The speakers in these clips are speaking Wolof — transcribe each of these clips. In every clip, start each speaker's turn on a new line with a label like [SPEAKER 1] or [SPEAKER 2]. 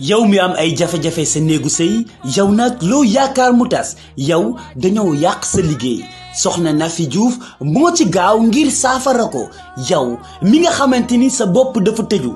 [SPEAKER 1] yow mi am ay jafe-jafe sa néegu sëy yow nag loo yaakaar mu tas yow dañoo yàq sa liggéey soxna Nafi Diouf moo ci gaaw ngir saafara ko yow mi nga xamante ni sa bopp dafa tëju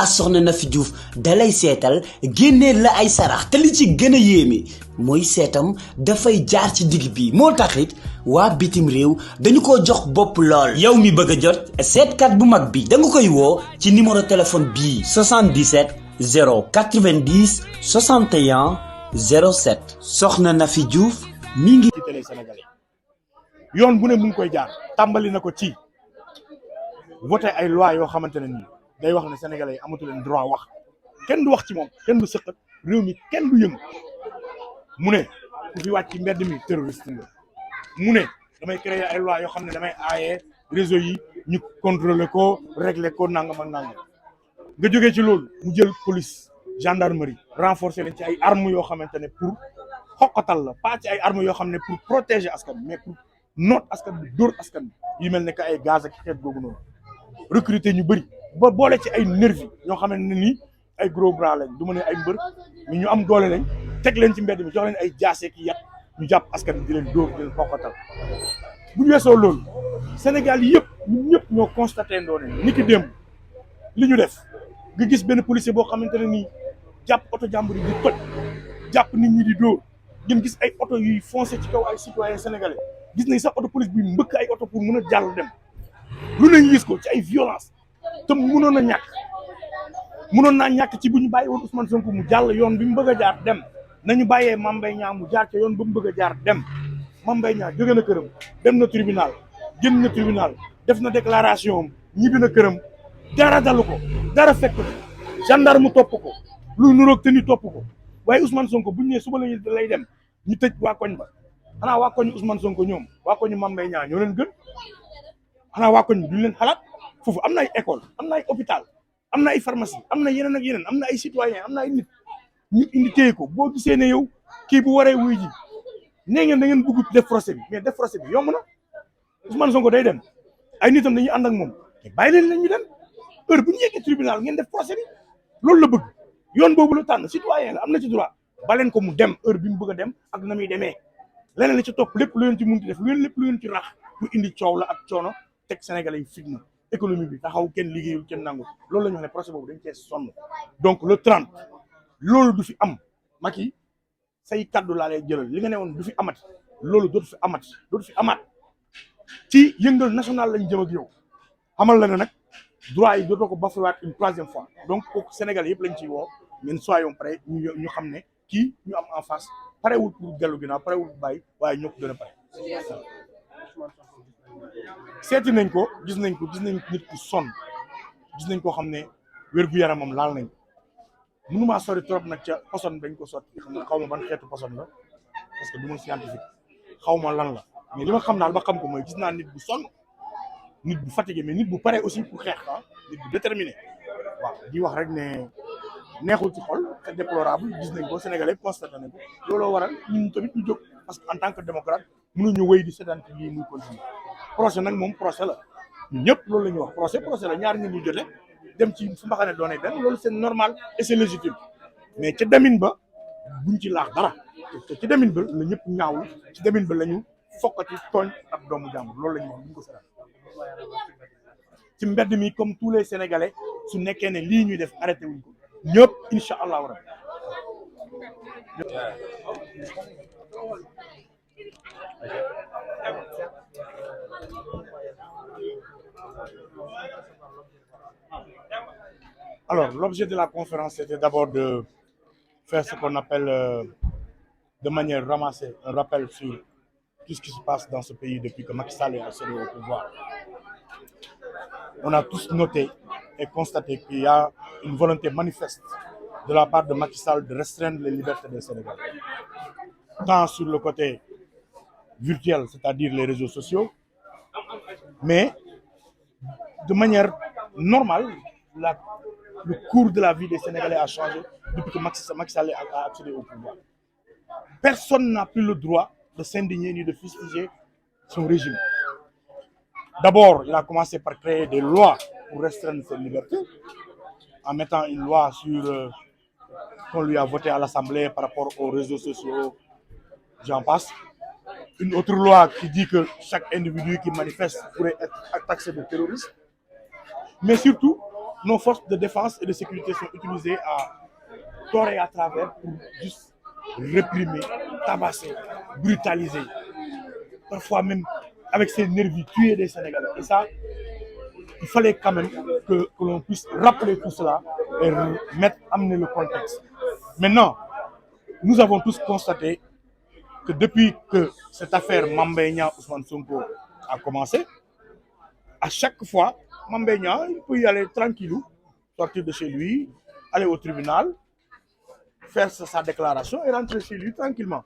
[SPEAKER 1] soxna Nafi Diouf dalay seetal génneel la ay sarax te li ci gën a yéeme mooy seetam dafay jaar ci digg bi moo taxit waa bitim réew dañu ko jox bopp lool yow mi bëgg a jot seetkat bu mag bi da nga koy woo ci numéro téléphone bii 77 090 61 07 soxna Nafi Diouf mi ngi
[SPEAKER 2] ci télé sénégalais yoon bu ne mu ngi koy jaar tàmbali na ko ci voté ay loi yoo xamante ne nii day wax ne sénégalais yi amatu leen droit wax kenn du wax ci moom kenn du sëqat réew mi kenn du yëngu mu ne ku fi wàcc ci mbedd mi terroriste nga mu ne damay créer ay loi yoo xam ne damay aaye réseau yi ñu contrôler ko régler ko nangam ak nangam nga jógee ci loolu mu jël police gendarmerie renforcer leen ci ay armes yoo xamante ne pour xoqatal la pas ci ay armes yoo xam ne pour protéger askan bi mais pour noot askan bi dóor askan bi yu mel ne que ay gaz ak xeet googu noonu recruter ñu bëri ba boole ci ay nervi ñoo xamante ne nii ay gros bras lañ du ma ne ay mbër mais ñu am doole lañ teg leen ci mbedd mi jox leen ay jaase ki yat ñu jàpp askan bi di leen dóor di leen xoqatal bu ñu weesoo loolu Sénégal yëpp ñun ñëpp ñoo constaté ndoo ne ni ki démb li ñu def nga gis benn policier boo xamante ne nii jàpp oto jàmbur yi di toj jàpp nit ñi di dóor ngeen gis ay oto yuy foncé ci kaw ay citoyens sénégalais gis nañ sax oto police bi mbëkk ay oto pour mën a jàll dem lu nañ gis ko ci ay violence te mënoon naa ñàkk ci bu ñu bàyyi woon Ousmane Sonko mu jàll yoon bi mu bëgg a jaar dem nañu bàyyee Mame Mbaye Niang mu jaar ca yoon ba mu bëgg a jaar dem Mame Mbaye Niang jóge na këram dem na tribunal génn na tribunal def na déclaration am ñibbi na këram dara dalu ko dara fekk ko gendarme topp ko lu nuroog te ni topp ko waaye Ousmane Sonko buñ ne suba lañu lay dem ñu tëj waa koñ ba xanaa waa koñ Ousmane Sonko ñoom waa koñu Mame Mbaye Niang ñoo leen gën xanaa waa koñ bi duñ leen xalaat foofu am na ay école am na ay hôpital am na ay pharmacie am na yeneen ak yeneen am na ay citoyen am na ay nit ñu indi téye ko boo gisee ne yow kii bu waree wuy ji nee ngeen da ngeen bëgg def procès bi mais def procès bi yomb na Ousmane Sonko day dem ay nitam dañuy ànd ak moom te bàyyi leen la ñu dem heure bu ñu yeggee tribunal ngeen def procès bi loolu la bëgg yoon boobu la tànn citoyen la am na ci droit baleen ko mu dem heure bi mu bëgg a dem ak na muy demee leneen la ci topp lépp lu leen ci munti def lépp lu leen ci rax mu indi coow la ak coono teg Sénégalais yi fitna économie bi taxaw kenn liggéeyul kenn nangu loolu la ñu wax ne procès boobu dañ cee sonn donc le 30 loolu du fi am Macky say kaddu laa lay jëlal li nga ne woon du fi amati loolu dootu fi amaat ci yëngal national lañ jëm ak yow xamal la ne nag droit yi dootoo ko bafouwaat une troisième fois donc kooku Sénégal yëpp lañ ciy woo ñun soyons prêts ñu xam ne kii ñu am en face parewul pour dellu ginnaaw parewul pour bàyyi waaye ñoo ko gën a pare. seeti nañ ko gis nañ nit ku sonn gis nañ koo xam ne wér-gu-yaramam laal nañ mënumaa sori trop nag ca poson bañ ko sotti xam nga xaw ma ban xeetu poson la parce que du ma scientifique xaw ma lan la mais li ma xam daal ba xam ko mooy gis naa nit bu sonn nit bu fatigué mais nit bu pare aussi pour xeex nit bu déterminé waaw di wax rek ne neexul ci xol c'est déplorable gis nañ ko Sénégalais constaté nañ ko looloo waral ñun tamit ñu jóg parce que en tant que démocrate mënuñu wéy di seetaan ci lii muy continuer procès nag moom procès la ñun ñëpp loolu la ñuy wax procès la ñaar nit ñu jote dem ci fu mbaxane doone benn loolu c'est normal et c'est légitime mais ca demin ba buñ ci laax dara te ci demin ba la ñëpp ñaawlu ci demin ba la ñu fokkati tooñ ak doomu jàmbur loolu la ñuy wax buñ ko seetaan ci mbedd mi comme tous les Sénégalais su nekkee ne lii ñuy def arrêté wuñ ko ñëpp incha allahu rabbi. Alors, l'objet de la conférence, c'était d'abord de faire ce qu'on appelle de manière ramassée un rappel sur tout ce qui se passe dans ce pays depuis que Macky Sall est accédé au pouvoir. On a tous noté et constaté qu'il y a une volonté manifeste de la part de Macky Sall de restreindre les libertés des Sénégalais. Tant sur le côté virtuel, c'est-à-dire les réseaux sociaux, mais de manière normale, le cours de la vie des Sénégalais a changé depuis que Macky Sall a accédé au pouvoir. Personne n'a plus le droit de s'indigner ni de fustiger son régime. D'abord, il a commencé par créer des lois pour restreindre ses libertés. en mettant une loi sur qu'on lui a voté à l'Assemblée par rapport aux réseaux sociaux, j'en passe. Une autre loi qui dit que chaque individu qui manifeste pourrait être taxé de terroriste. Mais surtout, nos forces de défense et de sécurité sont utilisées à tort et à travers pour juste réprimer, tabasser, brutaliser, parfois même avec ses nervis, tuer des Sénégalais. Et ça, il fallait quand même que l'on puisse rappeler tout cela et amener le contexte. Maintenant, nous avons tous constaté que depuis que cette affaire Mame Mbaye Niang Ousmane Sonko a commencé, à chaque fois, Mame Mbaye Niang, il peut y aller tranquillou, sortir de chez lui, aller au tribunal, faire sa déclaration et rentrer chez lui tranquillement.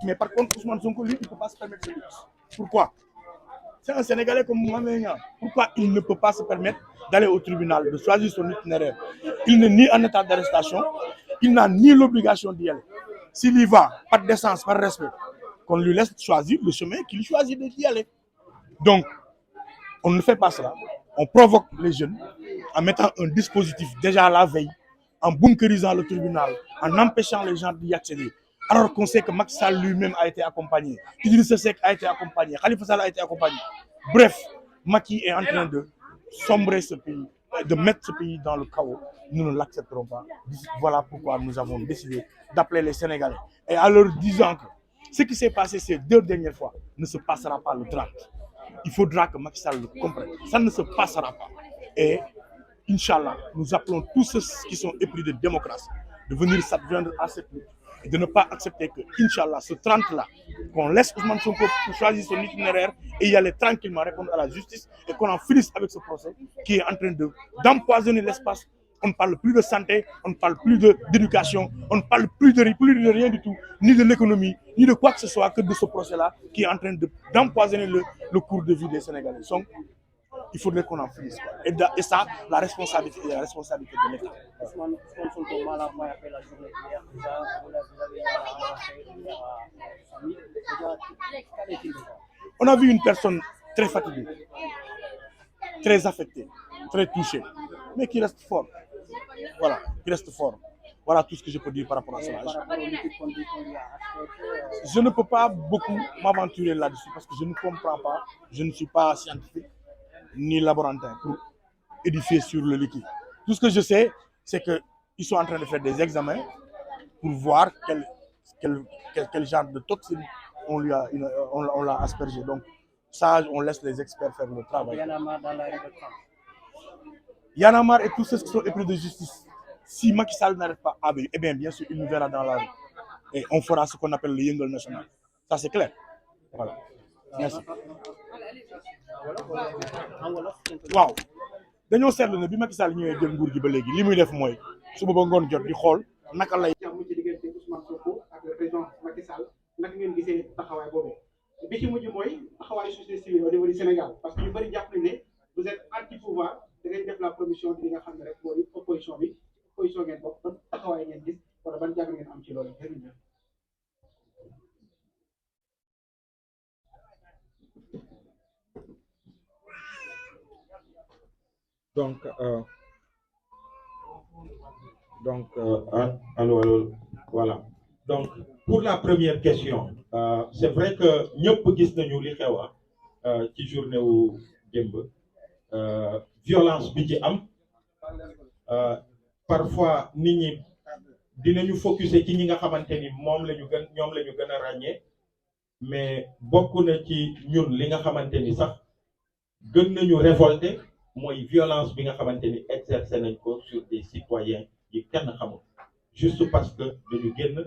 [SPEAKER 2] Mais par contre, Ousmane Sonko, lui, il ne peut pas se permettre ce luxe. Pourquoi? C'est un Sénégalais comme Mame Mbaye Niang. Pourquoi il ne peut pas se permettre d'aller au tribunal, de choisir son itinéraire? Il n'est ni en état d'arrestation, il n'a ni l'obligation d'y aller. S'il y va, par décence, par respect, qu'on lui laisse choisir le chemin qu'il choisit d'y aller. Donc, on ne fait pas cela. On provoque les jeunes en mettant un dispositif déjà la veille, en bunkerisant le tribunal, en empêchant les gens d'y accéder. Alors qu'on sait que Macky Sall lui-même a été accompagné, Idrissa Seck a été accompagné, Khalifa Sall a été accompagné. Bref, Macky est en train de sombrer ce pays, de mettre ce pays dans le chaos. Nous ne l'accepterons pas. Voilà pourquoi nous avons décidé d'appeler les Sénégalais. Et en leur disant que ce qui s'est passé ces 2 dernières fois ne se passera pas le 30. Il faudra que Macky Sall le comprenne. Ça ne se passera pas. Et, Inch'Allah, nous appelons tous ceux qui sont épris de démocratie de venir s'adjoindre à cette lutte et de ne pas accepter que, Inch'Allah, ce 30-là, qu'on laisse Ousmane Sonko pour choisir son itinéraire et y aller tranquillement répondre à la justice et qu'on en finisse avec ce procès qui est en train d'empoisonner l'espace. On ne parle plus de santé, on ne parle plus d'éducation, on ne parle plus de rien du tout, ni de l'économie, ni de quoi que ce soit que de ce procès-là qui est en train d'empoisonner le cours de vie des Sénégalais. Donc, il faudrait qu'on en finisse. Et ça, la responsabilité est la responsabilité de l'État. On a vu une personne très fatiguée, très affectée, très touchée, mais qui reste fort. Voilà, qui reste fort. Voilà tout ce que je peux dire par rapport à cela. Je ne peux pas beaucoup m'aventurer là-dessus parce que je ne comprends pas, je ne suis pas scientifique ni laborantin pour édifier sur le liquide. Tout ce que je sais, c'est qu'ils sont en train de faire des examens pour voir quel genre de toxine on l'a aspergé. Donc ça, on laisse les experts faire le travail. Y'en a marre et tous ceux qui sont épris de justice. Si Macky Sall n'arrête pas, eh bien sûr, il nous verra dans la rue. Et on fera ce qu'on appelle le Yëngal national. Ça, c'est clair. Voilà. Merci. waaw dañoo seetlu ne bi Macky Sall ñëwee jël nguur gi ba léegi li muy def mooy suba ba ngoon jot di xool naka lay.
[SPEAKER 3] jàmm ci diggante Ousmane Sonko ak président Macky Sall naka ngeen gisee taxawaay boobee bi ci mujj mooy taxawaayu société civile au niveau du Sénégal parce que ñu bëri jàpp nañ ne vous êtes anti pouvoir da ngeen def la promotion bi nga xam ne rek mooy opposition ngeen bokk ban taxawaay ngeen gis wala ban jàng ngeen am ci loolu jërëjëf.
[SPEAKER 4] Allô, voilà. Donc, pour la première question, c'est vrai que ñëpp gis nañu li xew ci journée wu démb violence bi ci am parfois nit ñi dinañu focuser ci ñi nga xamante ni ñoom la ñu gën a ràññee mais bokk na ci ñun li nga xamante ni sax gën nañu révolter mooy violence bi nga xamante ni exercer nañ ko sur des citoyens yi kenn xamul juste parce que dañu génn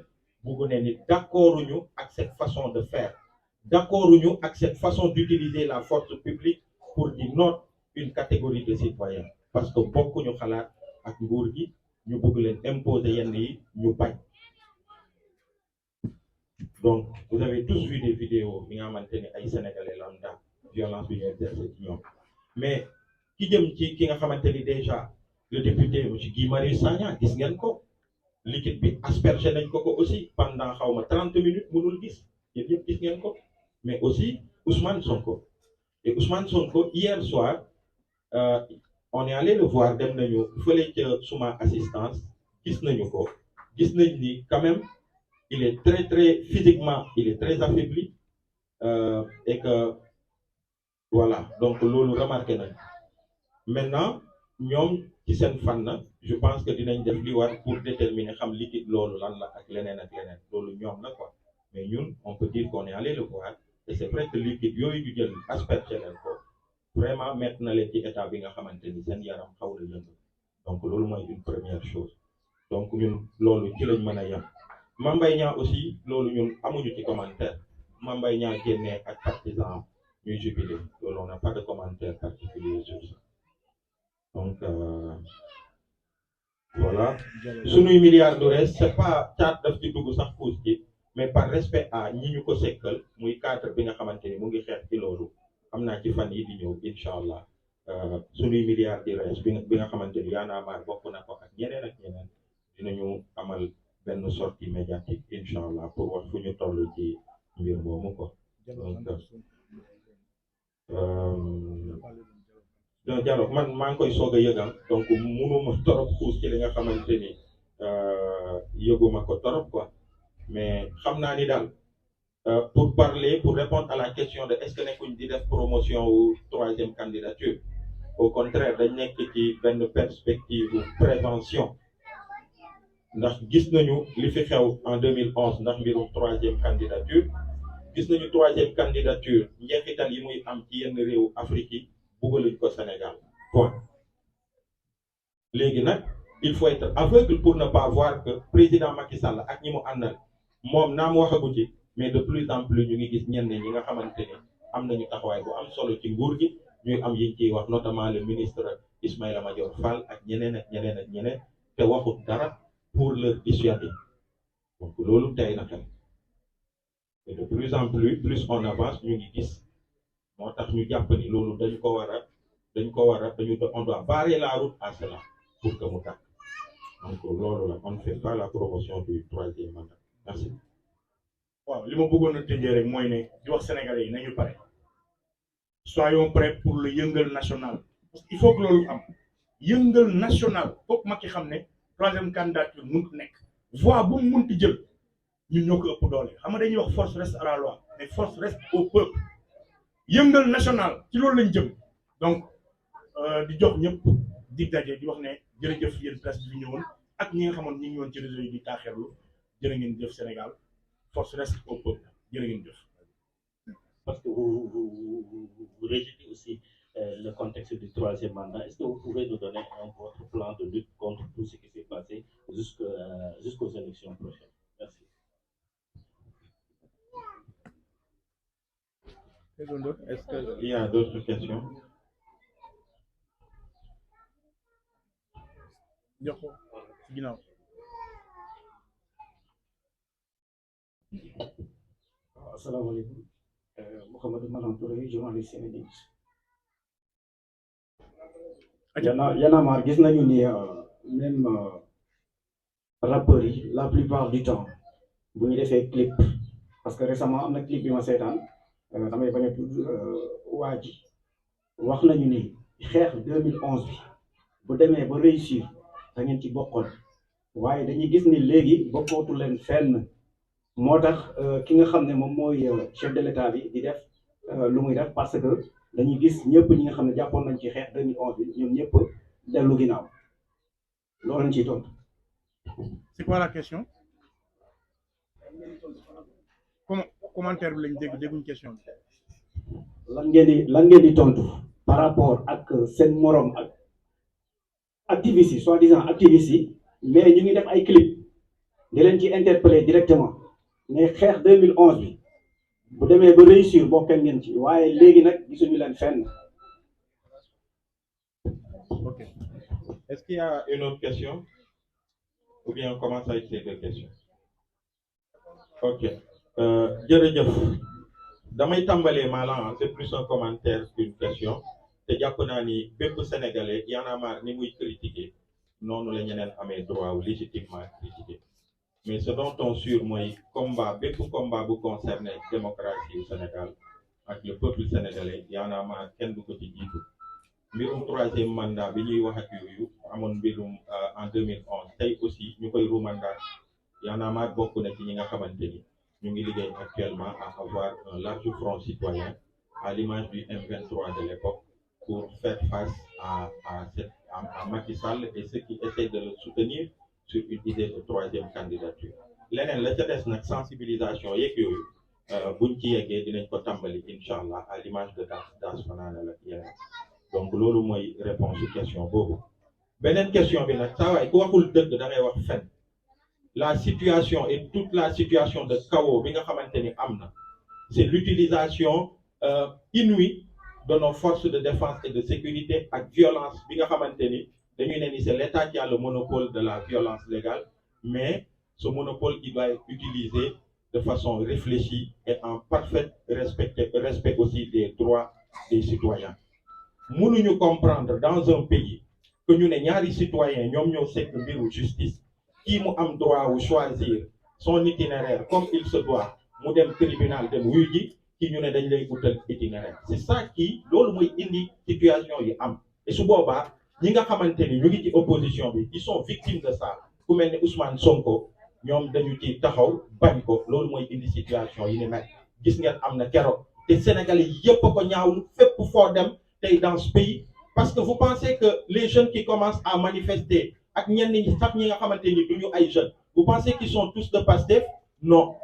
[SPEAKER 4] buggu ne ni d'accorduñu ak cette façon de faire d'accorduñu ak cette façon d'utiliser la force publique pour di noot une catégorie de citoyens parce que bokkuñu xalaat ak nguur gi ñu bëgg leen imposer yenn yi ñu bañ. Donc vous avez tous vu des vidéos yi nga xamante ni ay sénégalais lambda violence bi ñu exercer ci ñoom mais ki jëm ci ki nga xamante ni déjà le député monsieur Guy Marius Sagna gis ngeen ko liquide bi aspergé nañ ko aussi pendant xawma 30 minutes mënul gis yéen ñëpp gis ngeen ko mais aussi Ousmane Sonko et Ousmane Sonko hier soir on est allé le voir dem nañu fële ca suma assistance gis nañu ko gis nañ ni quand même il est très physiquement il est très affaibli et que voilà donc loolu remarqué nañ maintenant ñoom ci seen fànn je pense que dinañ def li war pour déterminer xam liquide loolu lan la ak leneen loolu ñoom la quoi mais ñun on peut dire qu'on est allé le voir et c'est vrai que liquide yooyu ñu jël asperger leen ko vraiment mettre na leen ci état bi nga xamante ni seen yaram xaw na yëngu donc loolu mooy une première chose donc ñun loolu ci lañ mën a yem Mame Mbaye Niang aussi loolu ñun amuñu ci commentaire Mame Mbaye Niang génnee ak partisan ñuy jubilé loolu on n'a pas de commentaire particulier sur ça donc voilà sunuy milliards de reste c'est pas caat daf ci dugg sax puus ci mais par respect à ñi ñu ko sekkal muy cadre bi nga xamante ni mu ngi xeex ci loolu am naa ci fan yi di ñëw incha allah sunuy milliards di reste bi nga xamante ni Y'en a marre bokk na ko ak ñeneen dinañu amal benn sortie médiatique incha allah pour wax fu ñu toll ci mbir moomu ko donc dialogue man maa ngi koy soog a yëgal donc mënuma torop xuus ci li nga xamante ni yëguma ko torop quoi mais xam naa ni daal pour répondre à la question de est-ce que nekkuñ di def promotion ou troisième candidature au contraire dañ nekk ci benn perspective prévention ndax gis nañu li fi xew en 2011 ndax mbirum troisième candidature gis nañu troisième candidature njeexital yi muy am ci yenn réewu Afrique yi buggaluñ ko Sénégal point léegi nag il faut être aveugle pour ne pas voir que président Macky Sall ak ñi mu àndal moom naam waxagu ci mais de plus en plus ñu ngi gis ñenn ñi nga xamante ni am nañu taxawaay bu am solo ci nguur gi ñuy am yiñ ciy wax notamment le ministre Ismaïla Madior Fall ak ñeneen te waxut dara pour leur dissuader donc loolu tey na xel et de plus en plus on avance ñu ngi gis moo tax ñu jàpp ni loolu on doit barrer la route à cela pour que mu tàkk donc loolu la on ne fait pas la promotion du troisième mandat merci.
[SPEAKER 2] waaw li ma bëggoon a tëjee rek mooy ne di wax sénégalais yi nañu pare soyons prêts pour le yëngal national parce qu'il faut que loolu am yëngal national foog Macky xam ne troisième candidature mënut nekk voix bu mu munti jël ñun ñoo ko ëpp doole xam nga dañuy wax force reste à la loi mais force reste au peuple yëngal national ci loolu lañ jëm donc di jox ñëpp di daje di wax ne jërëjëf yéen presse bi ñëwoon ak ñi nga xamoon ñi ngi woon ci réseau yi di taaxeerlu jërë ngeen jëf Sénégal force reste au peuple jërë ngeen jëf.
[SPEAKER 5] Parce que vous rejetez aussi le contexte du troisième mandat. Est-ce que vous pouvez nous donner votre plan de lutte contre tout ce qui s'est passé jusqu'aux élections prochaines? Merci.
[SPEAKER 4] Est-ce qu'il y a d'autres questions?
[SPEAKER 6] Asalaamaaleykum Mouhamadou Malang Touré journaliste sénégalais. Y'en a marre gis nañu ni même rappeurs yi la plupart du temps bu ñu defee clip parce que récemment am na clip bi ma seetaan damay bañ a tudd waa ji wax nañu ni xeex 2011 bi bu demee ba réussir da ngeen ci bokkoon waaye dañuy gis ni léegi bokkootu leen fenn. moo tax ki nga xam ne moom mooy chef de l'état bi di def lu muy def parce que dañuy gis ñëpp ñi nga xam ne jàppoon nañ ci xeex 2011 bi ñoom ñëpp dellu ginnaaw loolu lañ ciy tontu.
[SPEAKER 2] C'est quoi la question? Commentaire bi lañ dégguñ question bi.
[SPEAKER 6] lan ngeen di tontu par rapport ak seen morom ak activistes yi soi-disant activistes yi mais ñu ngi def ay clip di leen ci interpeller directement. mais xeex 2011 bi bu demee ba réussir bokkeel ngeen ci waaye léegi nag gisuñu leen fenn.
[SPEAKER 4] Ok. Est-ce qu'il y a une autre question? Ou bien on commence avec ces deux questions? Ok. Jërëjëf. damay tàmbalee Malang c'est plus un commentaire qu'une question te jàpp naa ni bépp Sénégalais Y'en a marre ni muy critiquer noonu la ñeneen amee droit ou légitimement critiquer. Mais ce dont on sûr mooy combat bépp combat bu concerné démocratie au Sénégal ak le peuple sénégalais Y'en a marre kenn du ko ci jiitu mbirum troisième mandat bi ñuy wax ak yooyu amoon mbirum en 2011 tey aussi ñu koy remandat Y'en a marre bokk na ci ñi nga xamante ni ñu ngi liggéey actuellement à avoir un large front citoyen à l'image du M23 de l'époque pour faire face à Macky Sall et ceux qui essaient de le soutenir sur une idée de troisième candidature. leneen la ca des nag sensibilisation yeeg yooyu buñ ci yeggee dinañ ko tàmbali incha allah à l'image de daas fanaane la yeneen donc loolu mooy réponse question boobu. beneen question bi nag saa waay ku waxul dëgg da ngay wax fen la situation et toute la situation de chaos bi nga xamante ni am na c'est l'utilisation inouïe de nos forces de défense et de sécurité ak violence bi nga xamante ni dañuy ne ni c'est l'État qui a le monopole de la violence légale mais ce monopole il doit être utilisé de façon réfléchie et en parfait respect aussi des droits des citoyens. Mënuñu comprendre dans un pays que ñu ne ñaari citoyens ñoom ñoo sekk mbiru justice kii mu am droit wu choisir son itinéraire comme il se doit mu dem tribunal dem wuyu ji kii ñu ne dañ lay utal itinéraire c'est ça qui loolu mooy indi situation yi am et su boobaa ñi nga xamante ni ñu ngi ci opposition bi ils sont victimes de ça ku mel ne Ousmane Sonko ñoom dañu ci taxaw bañ ko loolu mooy indi situation yi ni mel gis ngeen am na keroog te Sénégalais yépp a ko ñaawlu fépp foo dem tey dans ce pays parce que vous pensez que les jeunes qui commencent à manifester ak ñenn ñi sax ñi nga xamante ni duñu ay jeunes vous pensez qu'ils sont tous de Pastef non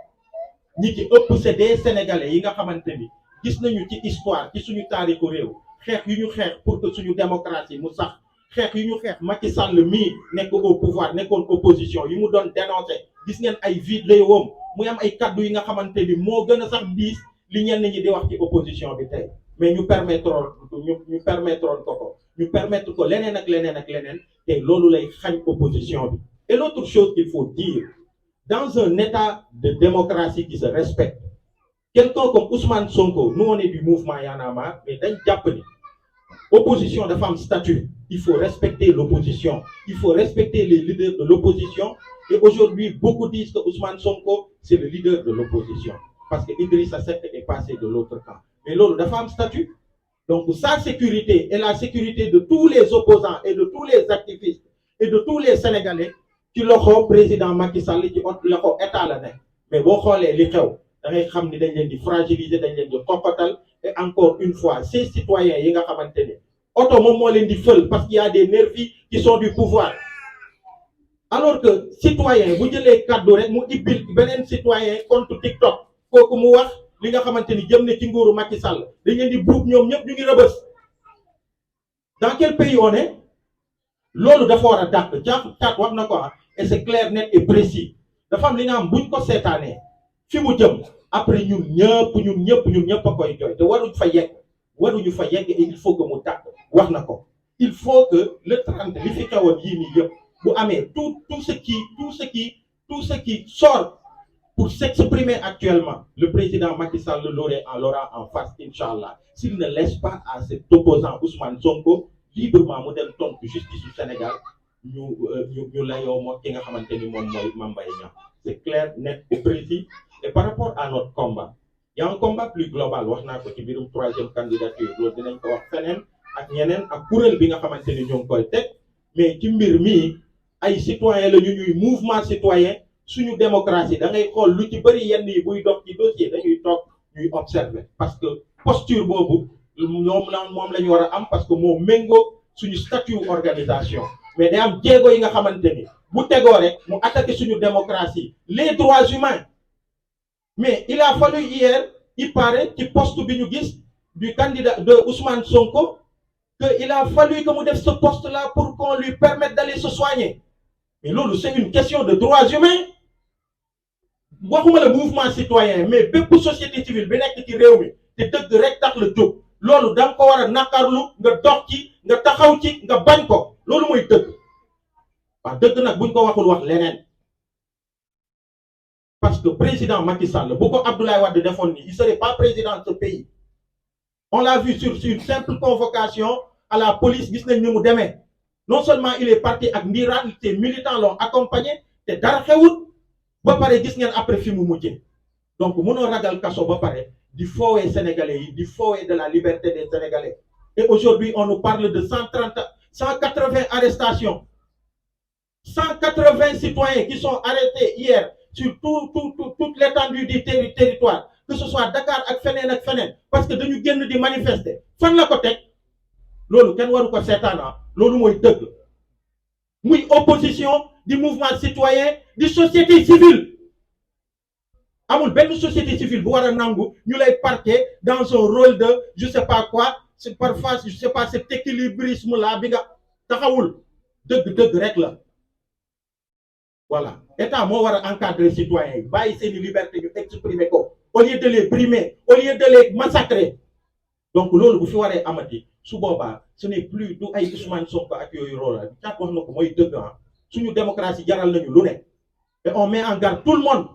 [SPEAKER 4] ñi ci ëpp c'est des Sénégalais yi nga xamante ni gis nañu ci histoire ci suñu taarixu réew xeex yu ñu xeex pour que suñu démocratie mu sax xeex yu ñu xeex Macky Sall mii nekk au pouvoir nekkoon opposition yi mu doon dénoncer gis ngeen ay vidéos muy am ay kaddu yi nga xamante ni moo gën a sax diis li ñenn ñi di wax ci opposition bi tey mais ñu permettre ko leneen ak leneen te loolu lay xañ opposition bi. Et l'autre chose qu'il faut dire dans un état de démocratie qui se respecte quelqu'un comme Ousmane Sonko nous on est du mouvement Y'en a marre mais dañ jàpp ni opposition dafa am statut il faut respecter l'opposition il faut respecter les leaders de l'opposition et aujourd'hui beaucoup disent que Ousmane Sonko c'est le leader de l'opposition parce que Idrissa Seck est passé de l'autre camp mais loolu dafa am statut donc sa sécurité et la sécurité de tous les opposants et de tous les activistes et de tous les Sénégalais ci loxo président Macky Sall ci loxo état la nekk mais boo xoolee li xew da ngay xam ni dañ leen di fragiliser dañ leen di xokkatal et encore une fois ces citoyens yi nga xamante ne oto moom moo leen di fël parce qu'il y a des nervis qui sont du pouvoir alors que citoyen bu jëlee kaddu rek mu ibbil beneen citoyen compte TikTok kooku mu wax li nga xamante ni jëm ne ci nguuru Macky Sall dañ leen di buub ñoom ñëpp ñu ngi rëbës dans quel pays on est loolu dafa war a dàq caat wax na ko et c'est clair net et précis dafa am li nga xam buñ ko seetaanee fi mu jëm après ñun ñëpp a koy jooy te waruñu fa yegg et il faut que mu dàq wax na ko il faut que le 30 li fi xewoon yii nii yëpp bu amee tout ce qui sort pour s'exprimer actuellement le président Macky Sall l'aura en face inchallah s'il ne laisse pas à cet opposant Ousmane Sonko librement mu dem tontu justice du Sénégal ñu layoo moo ki nga xamante ni moom mooy Mame Mbaye Niang c'est clair net et précis et par rapport à notre combat il y a un combat plus global wax naa ko ci mbirum troisième candidature loolu dinañ ko wax feneen ak ñeneen ak kuréel bi nga xamante ni ñoo ngi koy teg mais ci mbir mii ay citoyen la ñuy mouvement citoyen suñu démocratie da ngay xool lu ci bëri yenn yi buy dox ci dossier dañuy toog ñuy observer parce que posture boobu moom la ñu war a am parce que moo méngoo suñu statut organisation mais day am jéego yi nga xamante ni bu tegoo rek mu attaquer suñu démocratie les droits humains mais il a fallu hier il paraît ci poste bi ñu gis du candidat de Ousmane Sonko que il a fallu que mu def ce poste là pour qu'on lui permette d'aller se soigner mais loolu c'est une question de droits humains waxuma le mouvement citoyen mais bépp société civile bi nekk ci réew mi te dëgg rek tax la jóg loolu da nga ko war a naqarlu nga dox ci nga taxaw ci nga bañ ko loolu mooy dëgg waaw dëgg nag buñ ko waxul wax leneen parce que président Macky Sall bu ko Abdoulaye Wade defoon ni il serait pas président de ce pays on l'a vu sur une simple convocation à la police gis nañ ni mu demee non seulement il est parti ak ndiiraan ses militants l'ont accompagné te dara xewut ba pare gis ngeen après fi mu mujjee donc mënoo ragal kaso ba pare di foowee sénégalais yi di foowee de la liberté des sénégalais Et aujourd'hui, on nous parle de 180 arrestations. 180 citoyens qui sont arrêtés hier sur toute l'étendue du territoire, que ce soit Dakar ak feneen, parce que dañu génn di manifester. Fan la ko teg loolu kenn waru ko seetaan loolu mooy dëgg muy opposition di mouvement citoyen di société civile. Amul benn société civile bu war a nangu ñu lay parquer dans son rôle de je sais pas quoi, c'est parfois je sais pas cet équilibrisme là bi nga taxawul dëgg rek la. Voilà, état moo war a encadrer citoyens yi bàyyi seeni liberté ñu exprimer ko au lieu de les brimer, au lieu de les massacrer. Donc loolu bu fi waree amati su boobaa ce n'est plus du ay Ousmane Sonko ak yooyu rôle cat wax na ko mooy dëgg suñu démocratie jaral nañu lu ne. Et on met en garde tout le monde.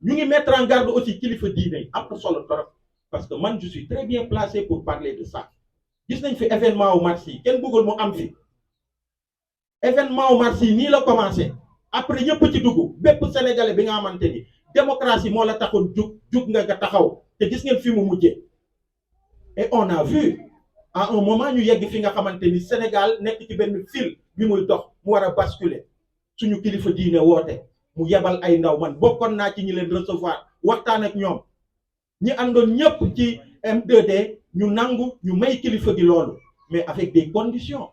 [SPEAKER 4] Ñu ngi mettre en garde aussi kilifa diine am na solo trop parce que man je suis très bien placé pour parler de ça. Gis nañ fi événement au mars yi kenn bëggul mu am fi événement au mars yi nii la commencé après ñëpp ci dugg bépp sénégalais bi nga xamante ni démocratie moo la taxoon jug nga taxaw te gis ngeen fi mu mujjee. Et on a vu à un moment ñu yegg fi nga xamante ni Sénégal nekk ci benn fil bi muy dox mu war a basculer suñu kilifa diine woote. Mu yebal ay ndaw man bokkoon naa ci ñi leen recevoir waxtaan ak ñoom ñi àndoon ñëpp ci M2D ñu nangu ñu may kilifa gi loolu mais avec des conditions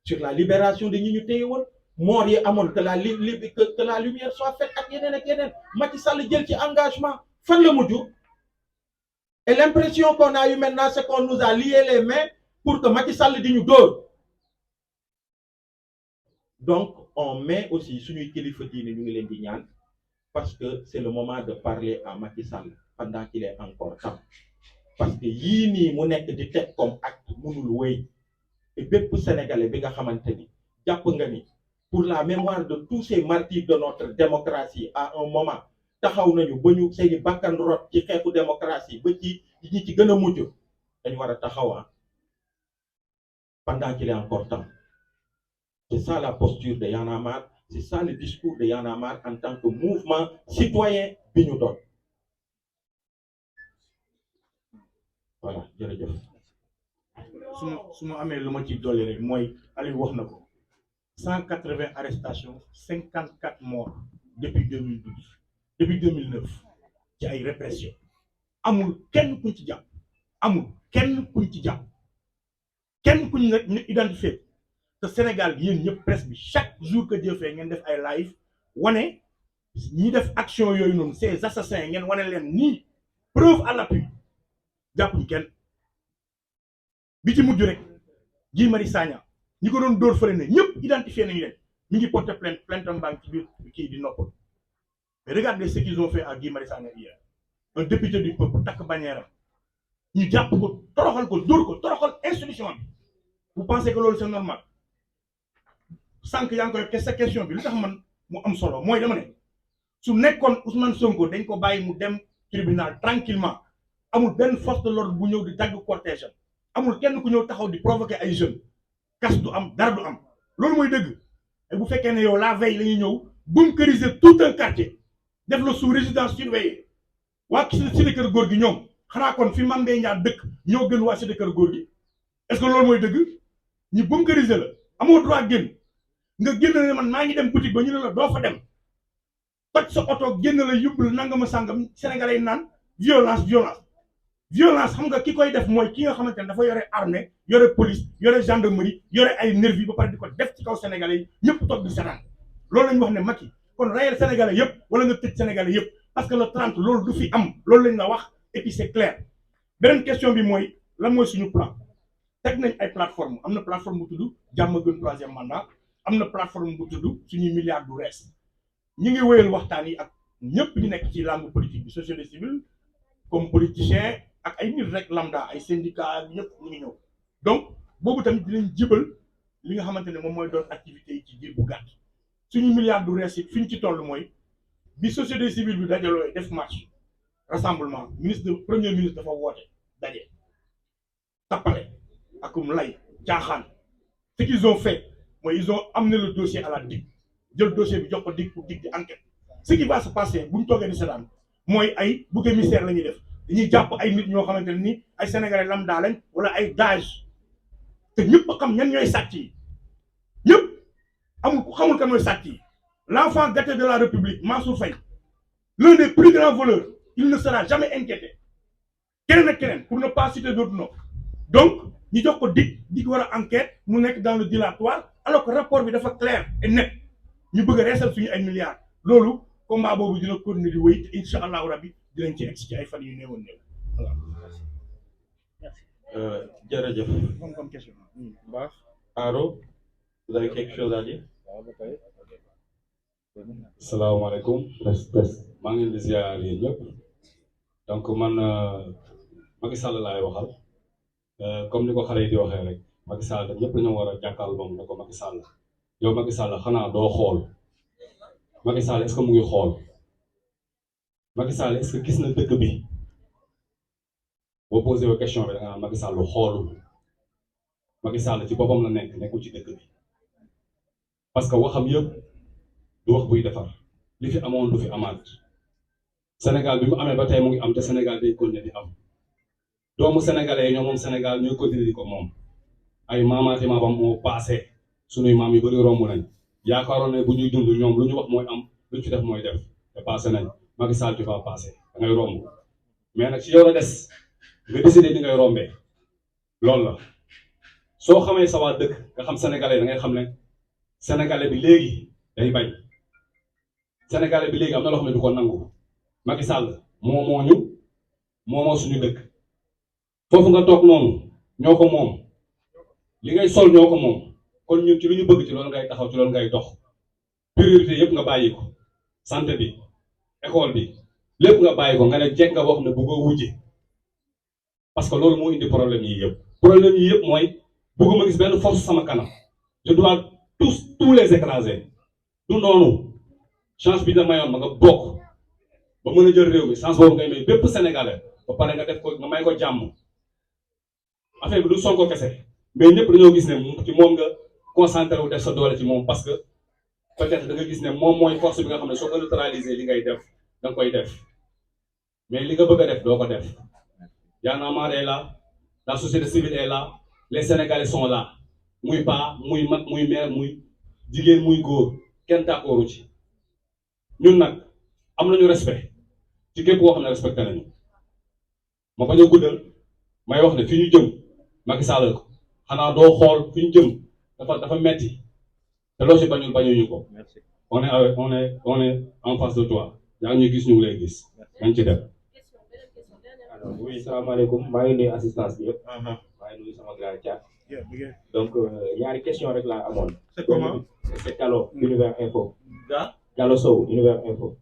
[SPEAKER 4] sur la libération de ñi ñu téye woon moor yi amoon que la lumière soit faite ak yeneen Macky Sall jël ci engagement fan la mujj. Et l'impression qu'on a eu maintenant c'est qu'on nous a lié les mains pour que Macky Sall di ñu dóor. Donc on met aussi suñuy kilifa diine ñu ngi leen di ñaan parce que c'est le moment de parler à Macky Sall pendant qu'il est encore temps parce que yii nii mu nekk di teg comme acte mënul wéy et bépp sénégalais bi nga xamante ni jàpp nga ni pour la mémoire de tous ces martyrs de notre démocratie à un moment taxaw nañu ba ñu seeni bakkan rot ci xeetu démocratie ba ci ñi ci gën a mujj dañu war a taxaw pendant qu'il est encore temps. C'est ça la posture de Y'en a marre, c'est ça le discours de Y'en a marre en tant que mouvement citoyen bi ñu doon. Voilà, jërëjëf.
[SPEAKER 2] su ma amee lu ma ci dolli rek mooy Aliou wax na ko 180 arrestations 54 morts depuis 2012 depuis 2009 ci ay répression amul kenn kuñ ci jàpp kenn kuñ nag ñu identifié te Sénégal gi yéen ñëpp presse bi chaque jour que Dieu fait ngeen def ay live wane ñi def action yooyu noonu ces assassins ngeen wane leen nii preuve à l'appui jàppuñ kenn bi ci mujj rek Guy Marius Sagna ñi ko doon dóor fële ne ñëpp identifié nañu leen mi ngi porter plainte am banque ci biir kii di noppal mais regardez ce qu'ils ont fait à Guy Marius Sagna hier un député du peuple takk bannière ñu jàpp ko toroxal ko dóor ko toroxal institution bi vous pensez que loolu c'est normal sànq yaa ngi koy def sa question bi lu tax man mu am solo mooy dama ne su nekkoon Ousmane Sonko dañ ko bàyyi mu dem tribunal tranquillement amul benn force de l'ordre bu ñëw di dagg cortège amul kenn ku ñëw taxaw di provoquer ay jeunes kas du am dara du am loolu mooy dëgg et bu fekkee ne yow la veille la ñuy ñëw bunkeriser tout un quartier def la sous résidence surveillée waa cité kër góor gi ñoom xanaa kon fi Mame Mbaye Niang dëkk ñoo gën waa cité kër góor gi est-ce que loolu mooy dëgg ñu bunkeriser la amoo droit génn nga génn ne man maa ngi dem boutique ba ñu ne la doo fa dem toj sa oto génn la yóbbu la nangama sàngam sénégalais yi naan violence xam nga ki koy def mooy ki nga xamante ne dafa yore armée yore police yore gendarmerie yore ay nervi ba pare di ko def ci kaw sénégalais yi ñëpp toog di seetaan loolu la ñu wax ne Macky kon rayel sénégalais yëpp wala nga tëj sénégalais yëpp parce que le 30 loolu du fi am loolu lañ la wax et puis c'est clair. Beneen question bi mooy lan mooy suñu plan teg nañ ay plateforme am na plateforme bu tudd jàmm gën troisième mandat am na plateforme bu tudd suñuy milliards du rees ñi ngi wéyal waxtaan yi ak ñëpp ñu nekk ci langue politique bi société civile comme politicien ak ay nit rek lambda ay syndicat ñëpp ñu ngi ñëw donc boobu tamit dinañ jibal li nga xamante ne moom mooy doon activités yi ci diir bu gàtt suñu milliards du rees yi fi ñu ci toll mooy bi société civile bi dajaloo def marche rassemblement premier ministre dafa woote daje tappale akum lay caaxaan ce qu'ils ont fait mooy ils ont amené le dossier à la DIC jël dossier bi jox ko DIC pour DIC di enquête ce qui va se passer bu ñu toogee di seetaan mooy ay bouc émissaire la ñuy def dañuy jàpp ay nit ñoo xamante ne ni ay sénégalais lambda lañ wala ay DAGE te ñëpp xam ñan ñooy sàcc yi ñëpp amul ku xamul kan mooy sàcc yi l'enfant gâté de la République Mansour Faye l'un des plus grands voleurs il ne sera jamais inquiété keneen ak keneen pour ne pas citer d'autres noms donc ñu jox ko dig war a enquête mu nekk dans le dilatoire alors que rapport bi dafa clair et net ñu bëgg a reesal suñu ay milliards loolu combat boobu dina continuer di wéy te incha allahu rabbi dinañ ci egg ci ay fan yu néewoon néew voilà.
[SPEAKER 4] jërëjëf.
[SPEAKER 2] moom comme question.
[SPEAKER 4] baax Aro, vous avez quelque chose à dire?
[SPEAKER 7] salaamaaleykum maa ngi leen di ziar yéen ñëpp donc man Macky Sall laay waxal comme ni ko xale yi di waxee rek Macky Sall ñëpp dañoo war a jàkkaarloo moom ne ko Macky Sall yow Macky Sall xanaa doo xool Macky Sall est-ce que mu ngi xool Macky Sall est-ce que gis na dëkk bi boo posé wu question bi da nga naan Macky Sall xoolul Macky Sall ci boppam la nekkul ci dëkk bi parce que waxam yëpp. du wax buy defar li fi amoon du fi amaat Sénégal bi mu amee ba tey mu ngi am te Sénégal day continuer di am doomu sénégalais yi ñoom moom Sénégal ñooy continuer di ko moom ay maamaati maamam moo passé sunuy maam yu bëri romb nañ yaakaaroon ne bu ñuy dund ñoom lu ñu wax mooy am lu ñu fi def mooy def te passé nañ Macky Sall tu vas passé da ngay romb mais nag ci yow la des nga décider ni ngay rombee loolu la soo xamee sa waa dëkk nga xam sénégalais da ngay xam ne sénégalais bi léegi day bañ. Sénégalais bi léegi am na loo xam ne du ko nangu Macky Sall moo suñu dëkk foofu nga toog noonu ñoo ko moom li ngay sol ñoo ko moom kon ñun ci lu ñu bëgg ci loolu ngay taxaw ci loolu ngay dox priorité yëpp nga bàyyi ko santé bi école bi lépp nga bàyyi ko nga ne jekk nga wax ne bëggoo wujje parce que loolu moo indi problème yi yëpp mooy bëgguma gis benn force sama kanam je dois tous les écraser du noonu. chance bi da mayoon ma nga bokk ba mën a jël réew mi chance boobu ngay may bépp sénégalais ba pare nga def ko nga may ko jàmm affaire bi du Sonko kese mais ñëpp dañoo gis ne ci moom nga concentré wu def sa doole ci moom parce que peut-être da nga gis ne moom mooy force bi nga xam ne soo ko neutraliser li ngay def da nga koy def mais li nga bëgg a def doo ko def Y'en a marre est là la société civile est là les sénégalais sont là muy paa muy mag muy mère muy jigéen muy góor kenn d'accordu ci. ñun nag am nañu respect ci képp koo xam ne respecté nañu ma bañ a guddal may wax ne fi ñu jëm Macky Sall xanaa doo xool fi ñu jëm dafa metti te loo si bañuñu ko. on est en face de toi yaa ngi ñuy gis ñu ngi lay gis nañ ci dem.
[SPEAKER 6] alors oui salaamaaleykum maa ngi nuyu assistance bi yëpp. maa ngi nuyu sama grand Thiat. donc ñaari question rek laa amoon.
[SPEAKER 2] c'est comment
[SPEAKER 6] c'est Gallo Univers Info.
[SPEAKER 2] Gallo
[SPEAKER 6] Sow Univers Info.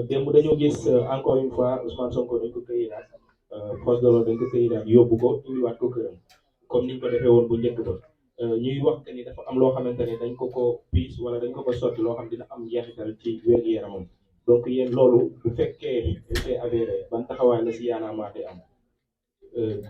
[SPEAKER 6] démb dañoo gis encore une fois Ousmane Sonko dañ ko këyidaat force de l'ordre dañ ko këyidaat yóbbu ko indiwaat ko këram comme niñ ko defee woon bu njëkk ba ñuy wax que ni dafa am loo xamante ne dañ ko piis wala dañ ko sotti loo xam dina am njeexital ci wér-gu-yaramam donc yéen loolu bu fekkee c'est avéré ban taxawaay la si Y'en a marre di am.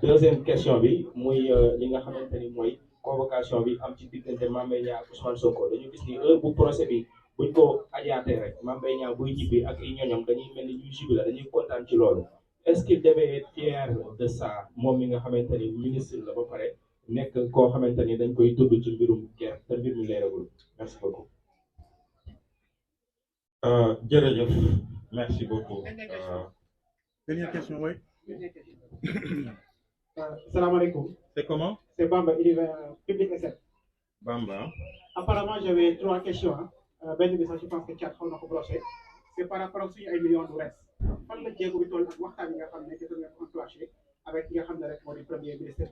[SPEAKER 6] deuxième question bi muy li nga xamante ni mooy convocation bi am ci diggante Mame Mbaye Niang ak Ousmane Sonko dañu gis ni heure bu procès bi buñ ko ajaatee rek Mame Mbaye Niang buy ñibbi ak i ñoñam dañuy mel ni ñuy jubila dañuy kontaan ci loolu est-ce qu'il devait être fier de ça moom mi nga xamante ni ministre la ba pare nekk koo xamante ni dañ koy tudd ci mbirum guerre te mbir mi leeragul merci beaucoup.
[SPEAKER 4] jërëjëf merci beaucoup.
[SPEAKER 2] Dernière question, oui.
[SPEAKER 3] Salaamaaleykum.
[SPEAKER 4] C'est comment?
[SPEAKER 3] C'est Bamba, Univers Public et 7.
[SPEAKER 4] Bamba.
[SPEAKER 3] Apparemment, j'avais 3 questions. Ben bi sax je pense que Thiat xaw na ko brossé. C'est par rapport ak suñu ay millions du reste. Fan la jéego bi toll ak waxtaan yi nga xam ne jotoon nga enclenché avec ki nga xam ne rek moo di premier ministre.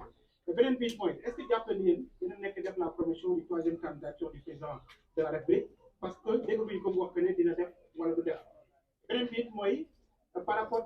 [SPEAKER 3] te beneen bi mooy est-ce que jàpp nañu yéen dina nekk def la promotion du 3e candidature du président de la République parce que dégg nga ko mu wax que ne dina def wala du def beneen bi mooy par rapport